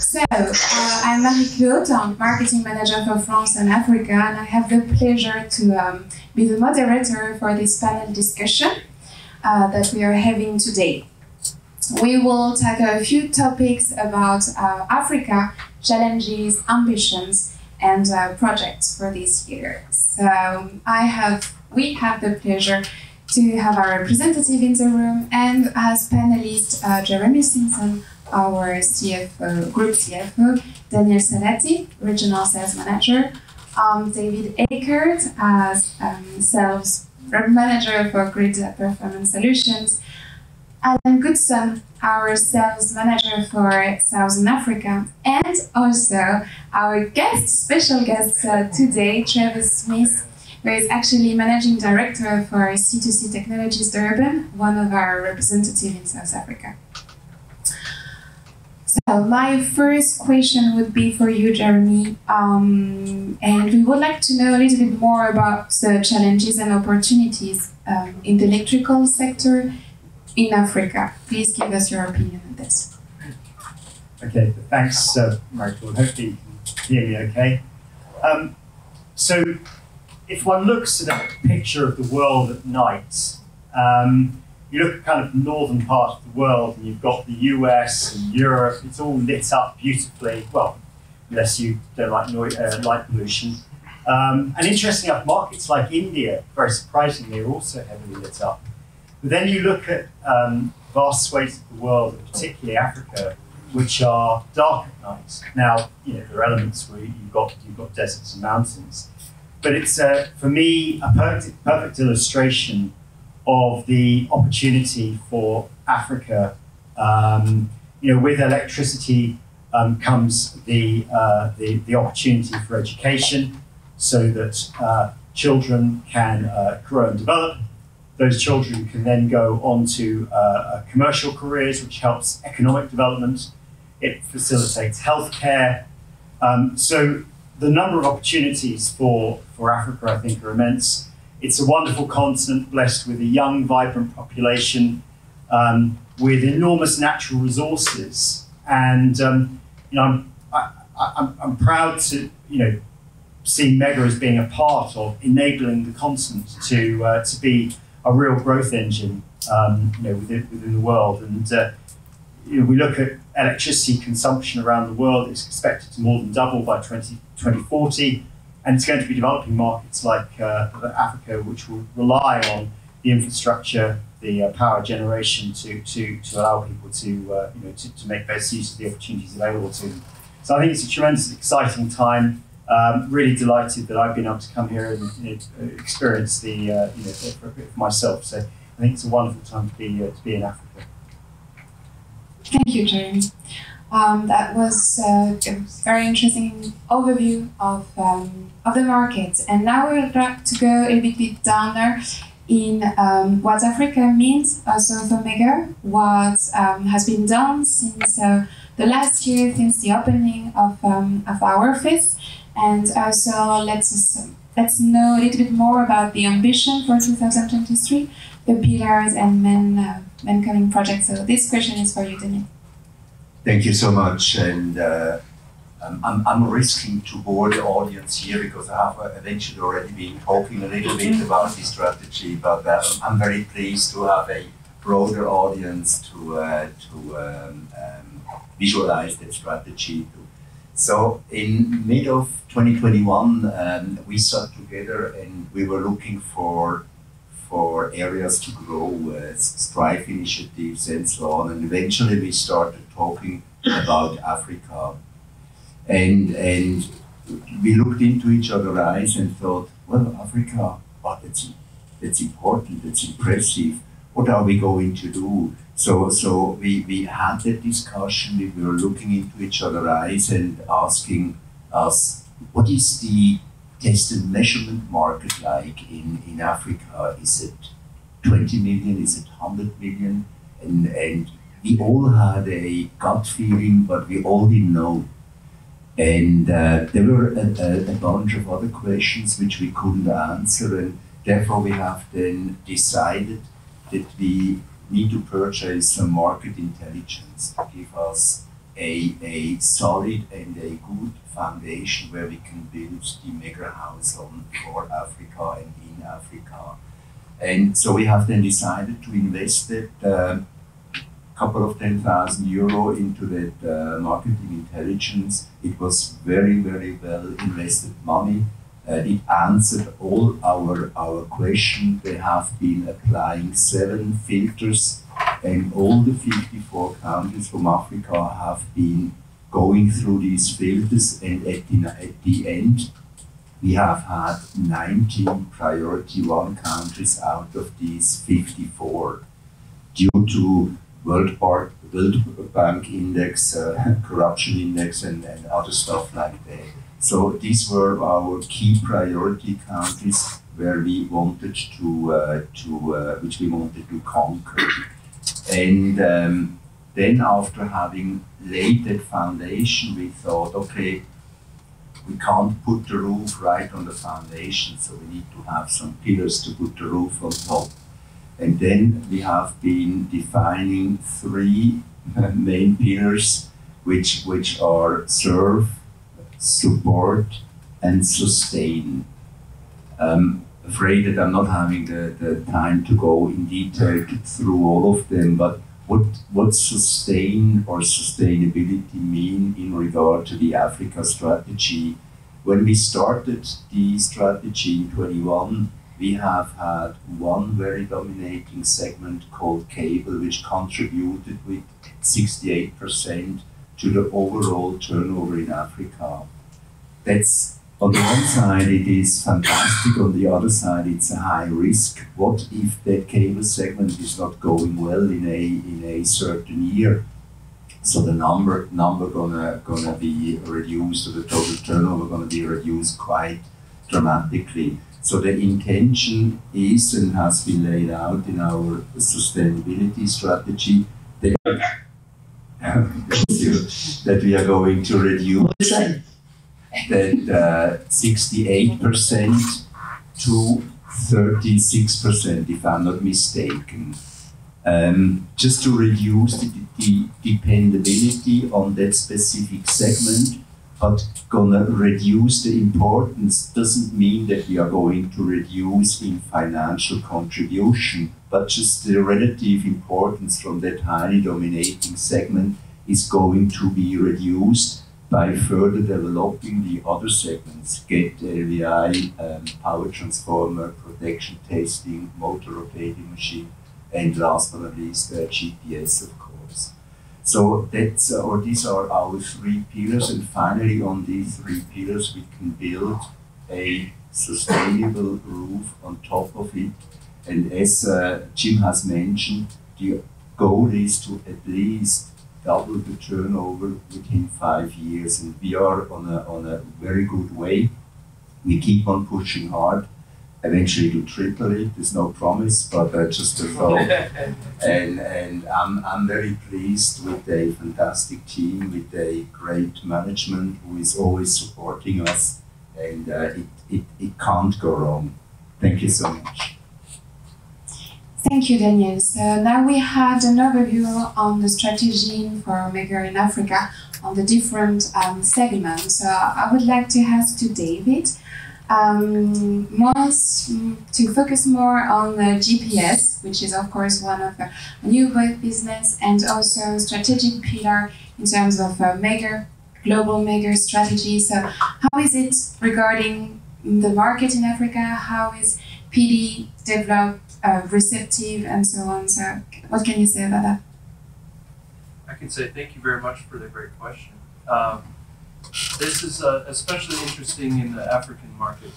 I'm Marie-Claude, I'm Marketing Manager for France and Africa, and I have the pleasure to be the moderator for this panel discussion that we are having today. We will tackle a few topics about Africa, challenges, ambitions, and projects for this year. So we have the pleasure to have our representative in the room, and as panelists, Jeremy Simpson, our CFO, Group CFO, Daniel Salati, Regional Sales Manager, David Eckert as Sales Manager for Grid Performance Solutions, Alan Goodson, our Sales Manager for Southern Africa, and also our special guest today, Travis Smith, who is actually Managing Director for C2C Technologies Durban, one of our representatives in South Africa. So my first question would be for you, Jeremy, and we would like to know a little bit more about the challenges and opportunities in the electrical sector in Africa. Please give us your opinion on this. Okay, thanks, Marie-Claude. Hopefully you can hear me okay. So if one looks at a picture of the world at night, you look at kind of the northern part of the world, and you've got the US and Europe. It's all lit up beautifully. Well, unless you don't like light pollution. And interestingly enough, markets like India, very surprisingly, are also heavily lit up. But then you look at vast swathes of the world, and particularly Africa, which are dark at night. Now, there are elements where you've got deserts and mountains, but it's for me a perfect illustration of the opportunity for Africa. With electricity comes the opportunity for education, so that children can grow and develop. Those children can then go on to commercial careers, which helps economic development. It facilitates healthcare. So the number of opportunities for Africa, I think, are immense. It's a wonderful continent blessed with a young, vibrant population, with enormous natural resources, and I'm proud to see Mega as being a part of enabling the continent to be a real growth engine, within the world. And we look at electricity consumption around the world; it's expected to more than double by 2040. And it's going to be developing markets like Africa, which will rely on the infrastructure, the power generation to allow people to make best use of the opportunities available to them. So I think it's a tremendously exciting time. Really delighted that I've been able to come here and experience for myself. So I think it's a wonderful time to be in Africa. Thank you, Jeremy. That was a very interesting overview of the market. And now we would like to go a bit down there in what Africa means also for Mega, what has been done since the last year, since the opening of our office, and also let's know a little bit more about the ambition for 2023, the pillars and main coming projects. So this question is for you, Daniel. Thank you so much, and I'm risking to bore the audience here because I have eventually already been talking a little bit about the strategy, but I'm very pleased to have a broader audience to visualize that strategy. So in mid of 2021, we sat together and we were looking for areas to grow, Strive initiatives and so on, and eventually we started talking about Africa, and we looked into each other's eyes and thought, well, Africa, that's important, that's impressive. What are we going to do? So we had that discussion. We were looking into each other's eyes and asking us, what is the test and measurement market like in Africa? Is it 20 million? Is it 100 million? And we all had a gut feeling, but we all didn't know. And there were a bunch of other questions which we couldn't answer, and therefore we have then decided that we need to purchase some market intelligence to give us a solid and a good foundation where we can build the mega house on for Africa and in Africa. And so we have then decided to invest a couple of 10,000 euro into that marketing intelligence. It was very, very well invested money. It answered all our questions. They have been applying 7 filters, and all the 54 countries from Africa have been going through these filters, and at the end we have had 19 priority 1 countries out of these 54 due to World Bank Index, corruption index, and other stuff like that. So these were our key priority countries where we wanted which we wanted to conquer. And then after having laid that foundation, we thought, okay, we can't put the roof right on the foundation, so we need to have some pillars to put the roof on top. And then we have been defining 3 main pillars, which are serve, support, and sustain. I'm afraid that I'm not having the time to go in detail through all of them, but what sustain or sustainability mean in regard to the Africa strategy? When we started the strategy in 21, we have had one very dominating segment called cable, which contributed with 68% to the overall turnover in Africa. That's, on the one side, it is fantastic. On the other side, it's a high risk. What if that cable segment is not going well in a certain year? So the number gonna be reduced, or the total turnover gonna be reduced quite dramatically. So the intention is and has been laid out in our sustainability strategy that we are going to reduce that 68% to 36%, if I'm not mistaken, just to reduce the dependability on that specific segment. But gonna reduce the importance doesn't mean that we are going to reduce in financial contribution, but just the relative importance from that highly dominating segment is going to be reduced by further developing the other segments, GET, LVI, power transformer, protection testing, motor rotating machine, and last but not least, GPS, of course. So that's, or these are our 3 pillars, and finally on these 3 pillars we can build a sustainable roof on top of it. And as Jim has mentioned, the goal is to at least double the turnover within 5 years, and we are on a very good way. We keep on pushing hard. Eventually to triple it, there's no promise, but just a thought. And I'm very pleased with a fantastic team, with a great management who is always supporting us, and it can't go wrong. Thank you so much. Thank you, Daniel. So now we had an overview on the strategy for Maker in Africa on the different segments. So I would like to ask to David to focus more on the GPS, which is of course one of the new business and also strategic pillar in terms of global maker strategy. So how is it regarding the market in Africa? How is PD developed, receptive, and so on? So what can you say about that? I can say thank you very much for the great question. This is especially interesting in the African market.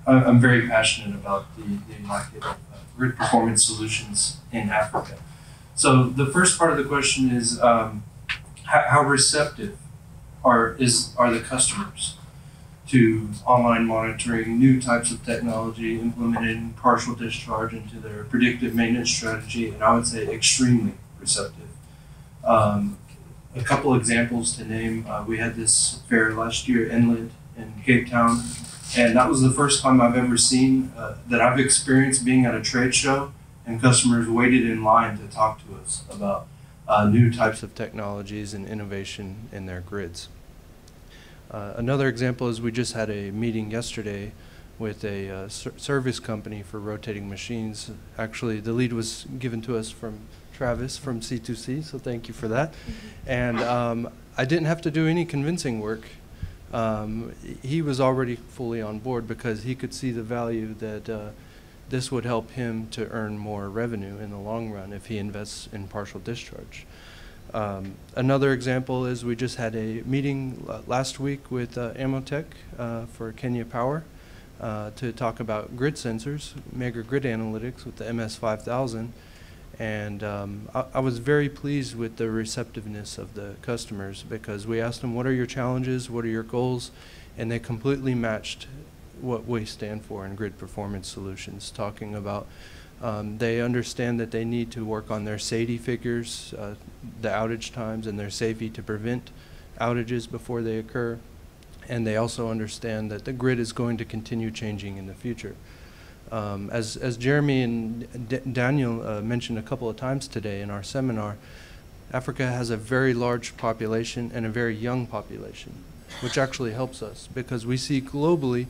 I'm very passionate about the market of grid performance solutions in Africa. So the first part of the question is how receptive are the customers to online monitoring, new types of technology, implementing partial discharge into their predictive maintenance strategy, and I would say extremely receptive. A couple examples to name, we had this fair last year, Inlet in Cape Town, and that was the first time I've ever seen, that I've experienced being at a trade show and customers waited in line to talk to us about new types of technologies and innovation in their grids. Another example is we just had a meeting yesterday with a service company for rotating machines. Actually, the lead was given to us from Travis from C2C, so thank you for that. And I didn't have to do any convincing work. He was already fully on board because he could see the value that this would help him to earn more revenue in the long run if he invests in partial discharge. Another example is we just had a meeting last week with Amotech for Kenya Power to talk about grid sensors, mega grid analytics with the MS5000. And I was very pleased with the receptiveness of the customers because we asked them, what are your challenges, what are your goals? And they completely matched what we stand for in grid performance solutions, talking about they understand that they need to work on their SAIDI figures, the outage times, and their safety to prevent outages before they occur. And they also understand that the grid is going to continue changing in the future. As Jeremy and Daniel mentioned a couple of times today in our seminar, Africa has a very large population and a very young population, which actually helps us because we see globally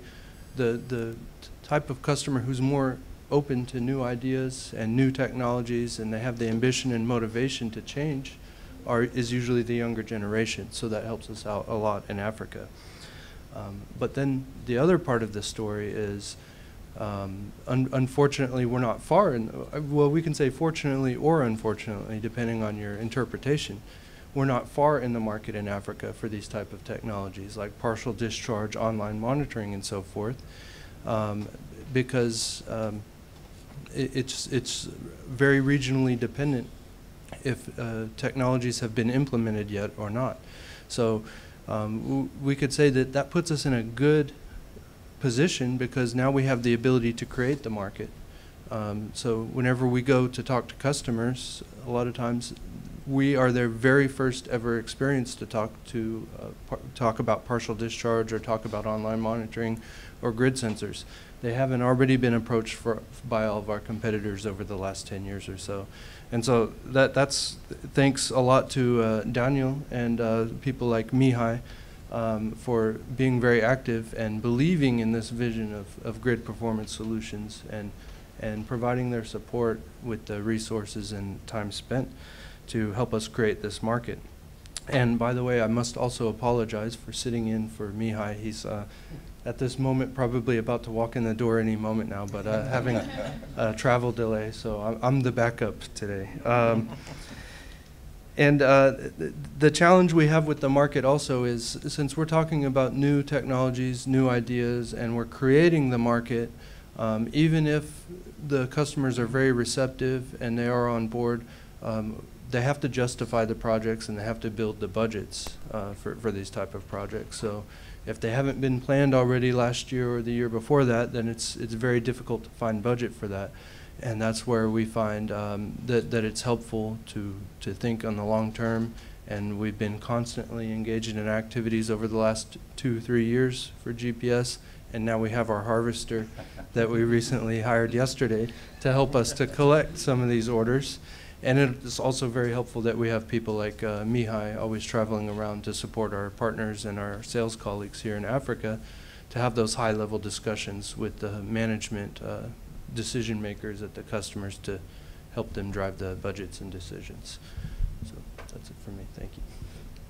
the type of customer who's more open to new ideas and new technologies, and they have the ambition and motivation to change is usually the younger generation, so that helps us out a lot in Africa. But then the other part of the story is unfortunately we're not far well, we can say fortunately or unfortunately depending on your interpretation, we're not far in the market in Africa for these type of technologies like partial discharge, online monitoring, and so forth, because it's very regionally dependent if technologies have been implemented yet or not. So we could say that that puts us in a good position because now we have the ability to create the market. So whenever we go to talk to customers, a lot of times we are their very first ever experience to talk about partial discharge or talk about online monitoring or grid sensors. They haven't already been approached by all of our competitors over the last 10 years or so. And so that's thanks a lot to Daniel and people like Mihai for being very active and believing in this vision of grid performance solutions and providing their support with the resources and time spent to help us create this market. And by the way, I must also apologize for sitting in for Mihai. He's at this moment probably about to walk in the door any moment now, but having a travel delay, so I'm the backup today. And the challenge we have with the market also is, since we're talking about new technologies, new ideas, and we're creating the market, even if the customers are very receptive and they are on board, they have to justify the projects and they have to build the budgets for these type of projects. So if they haven't been planned already last year or the year before that, then it's very difficult to find budget for that. And that's where we find that it's helpful to think on the long term. And we've been constantly engaging in activities over the last 2-3 years for GPS. And now we have our harvester that we recently hired yesterday to help us to collect some of these orders. And it's also very helpful that we have people like Mihai always traveling around to support our partners and our sales colleagues here in Africa to have those high-level discussions with the management decision makers at the customers to help them drive the budgets and decisions. So that's it for me. Thank you.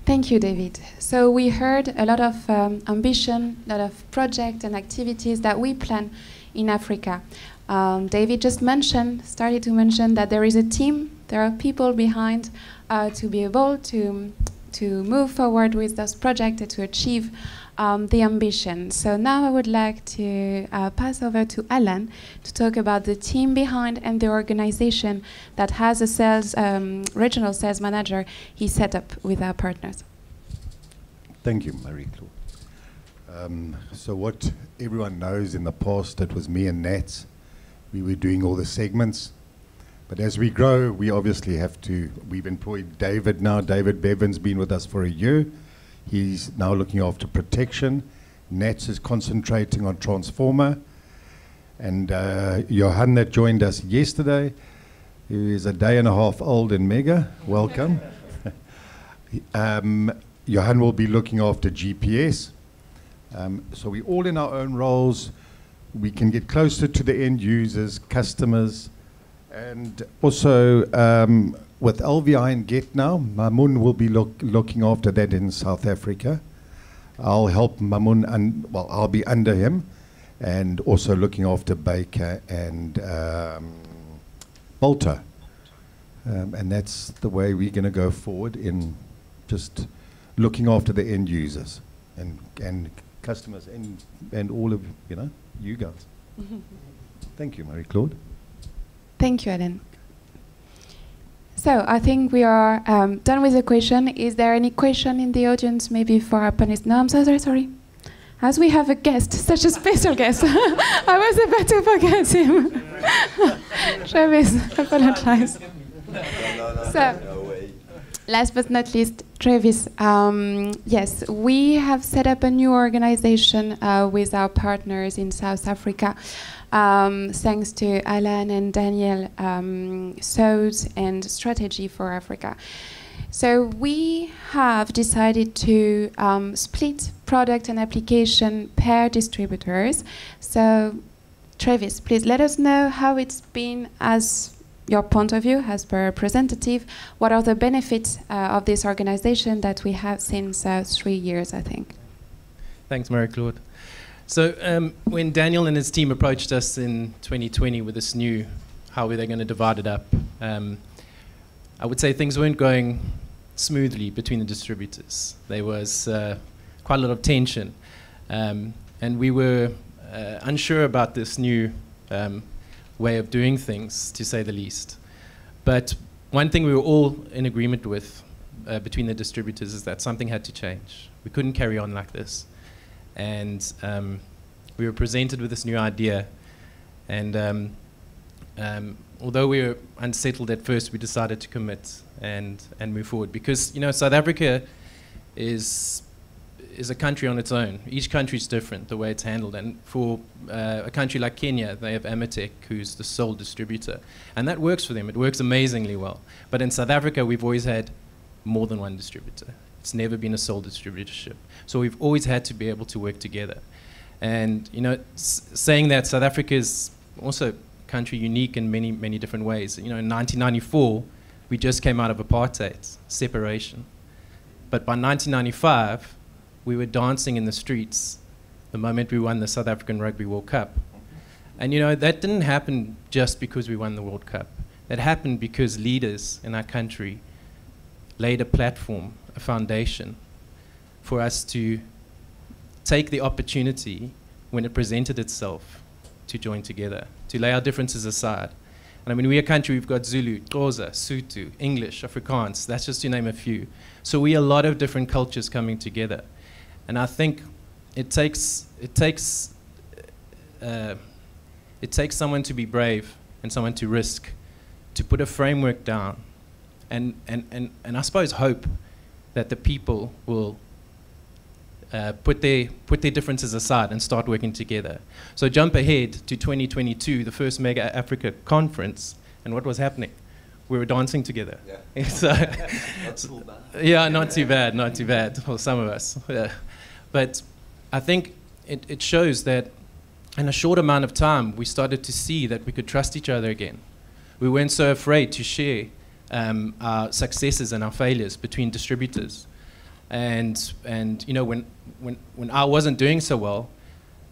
Thank you, David. So we heard a lot of ambition, a lot of projects and activities that we plan in Africa. David just started to mention that there is a team, there are people behind to be able to move forward with those projects and to achieve the ambition. So now I would like to pass over to Alan to talk about the team behind and the organization that has a regional sales manager he set up with our partners. Thank you, Marie-Claude. So what everyone knows, in the past it was me and Nats. We were doing all the segments. But as we grow, we obviously we've employed David now. David Bevan's been with us for a year. He's now looking after protection. Nats is concentrating on transformer. And Johan that joined us yesterday who is a day and a half old in Mega. Welcome. Johan will be looking after GPS. So we're all in our own roles. We can get closer to the end users, customers, and also with LVI and Get Now, Mamun will be looking after that in South Africa. I'll help Mamun, well, I'll be under him, and also looking after Baker and Bolter. And that's the way we're going to go forward in just looking after the end users and customers and all of you guys. Thank you, Marie-Claude. Thank you, Alan. So I think we are done with the question. Is there any question in the audience, maybe for our panelists? No, I'm so sorry. As we have a guest, such a special guest, I was about to forget him. Travis, apologize. So, last but not least, Travis. Yes, we have set up a new organization with our partners in South Africa. Thanks to Alan and Daniel, Thought and Strategy for Africa. So we have decided to split product and application per distributors. So Travis, please let us know how it's been as your point of view as per representative. What are the benefits of this organization that we have since 3 years, I think? Thanks, Marie-Claude. So when Daniel and his team approached us in 2020 with this new, how were they going to divide it up, I would say things weren't going smoothly between the distributors. There was quite a lot of tension. And we were unsure about this new way of doing things, to say the least. But one thing we were all in agreement with between the distributors is that something had to change. We couldn't carry on like this. And we were presented with this new idea. And although we were unsettled at first, we decided to commit and move forward. Because, South Africa is a country on its own. Each country is different, the way it's handled. And for a country like Kenya, they have Amatec, who's the sole distributor. And that works for them. It works amazingly well. But in South Africa, we've always had more than one distributor. It's never been a sole distributorship. So we've always had to be able to work together. And, saying that, South Africa is also a country unique in many, many different ways. In 1994, we just came out of apartheid, separation. But by 1995, we were dancing in the streets the moment we won the South African Rugby World Cup. And that didn't happen just because we won the World Cup. That happened because leaders in our country laid a platform, a foundation, for us to take the opportunity when it presented itself to join together, to lay our differences aside. And I mean, we're a country, we've got Zulu, Xhosa, Sotho, English, Afrikaans, that's just to name a few. So we're a lot of different cultures coming together. And I think it takes someone to be brave and someone to risk, to put a framework down, and I suppose hope that the people will put their differences aside and start working together. So jump ahead to 2022, the first Mega Africa conference, and what was happening? We were dancing together. Yeah. So, not too bad. Yeah, not too bad for some of us. Yeah. But I think it shows that in a short amount of time, we started to see that we could trust each other again. We weren't so afraid to share our successes and our failures between distributors. And when I wasn't doing so well,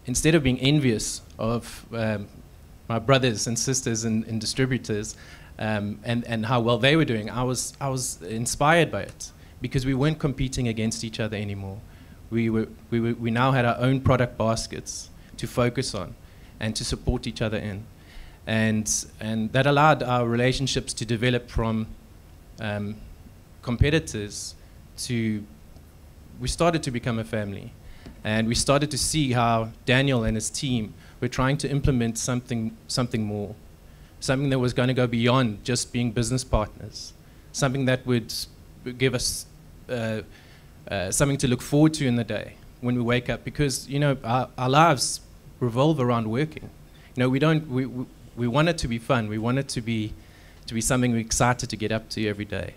instead of being envious of my brothers and sisters and distributors and how well they were doing, I was inspired by it, because we weren't competing against each other anymore. We now had our own product baskets to focus on and to support each other in. And that allowed our relationships to develop from competitors to, we started to become a family. And we started to see how Daniel and his team were trying to implement something more, something that was going to go beyond just being business partners, something that would give us something to look forward to in the day when we wake up, because our lives revolve around working. We want it to be fun. We want it to be to be something we're excited to get up to every day.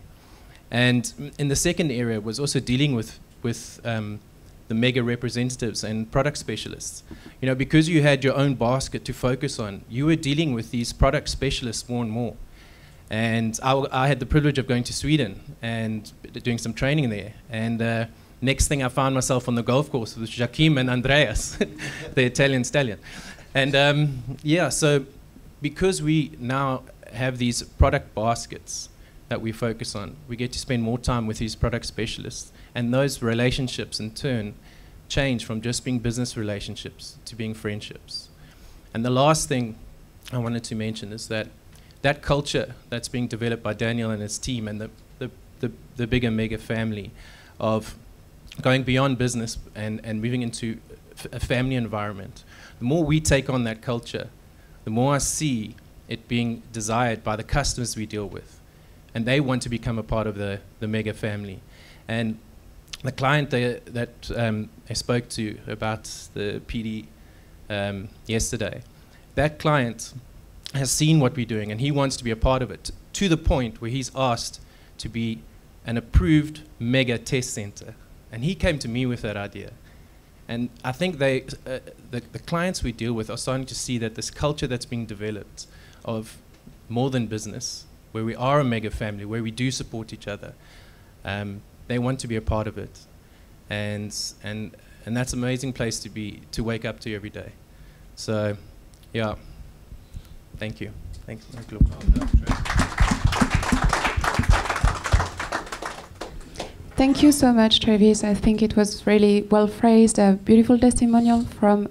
And in the second area was also dealing with the mega representatives and product specialists. You know, because you had your own basket to focus on, you were dealing with these product specialists more and more. And I had the privilege of going to Sweden and doing some training there. And next thing I found myself on the golf course with Joachim and Andreas, the Italian stallion. And yeah, so because we now have these product baskets that we focus on, we get to spend more time with these product specialists. And those relationships in turn change from just being business relationships to being friendships. And the last thing I wanted to mention is that that culture that's being developed by Daniel and his team and the bigger mega family of going beyond business and moving into a family environment, the more we take on that culture, the more I see it being desired by the customers we deal with. And they want to become a part of the mega family. And the client that I spoke to about the PD yesterday, that client has seen what we're doing and he wants to be a part of it, to the point where he's asked to be an approved mega test center. And he came to me with that idea. And I think the clients we deal with are starting to see that this culture that's being developed of more than business, where we are a mega family, where we do support each other, they want to be a part of it. And that's an amazing place to wake up to every day. So, yeah. Thank you. Thanks. Thank you so much, Travis. I think it was really well phrased, a beautiful testimonial from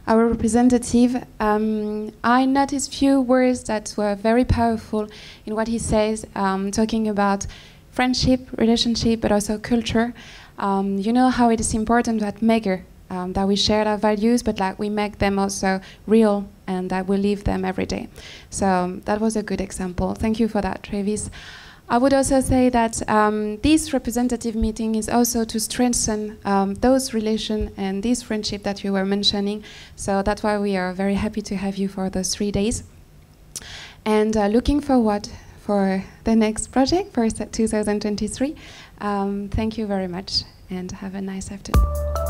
our representative. I noticed few words that were very powerful in what he says, talking about friendship, relationship, but also culture. You know how it is important that that we share our values, but like we make them also real and that we live them every day. So that was a good example. Thank you for that, Travis. I would also say that this representative meeting is also to strengthen those relations and this friendship that you were mentioning. So that's why we are very happy to have you for those 3 days. And looking forward for the next project for 2023. Thank you very much and have a nice afternoon.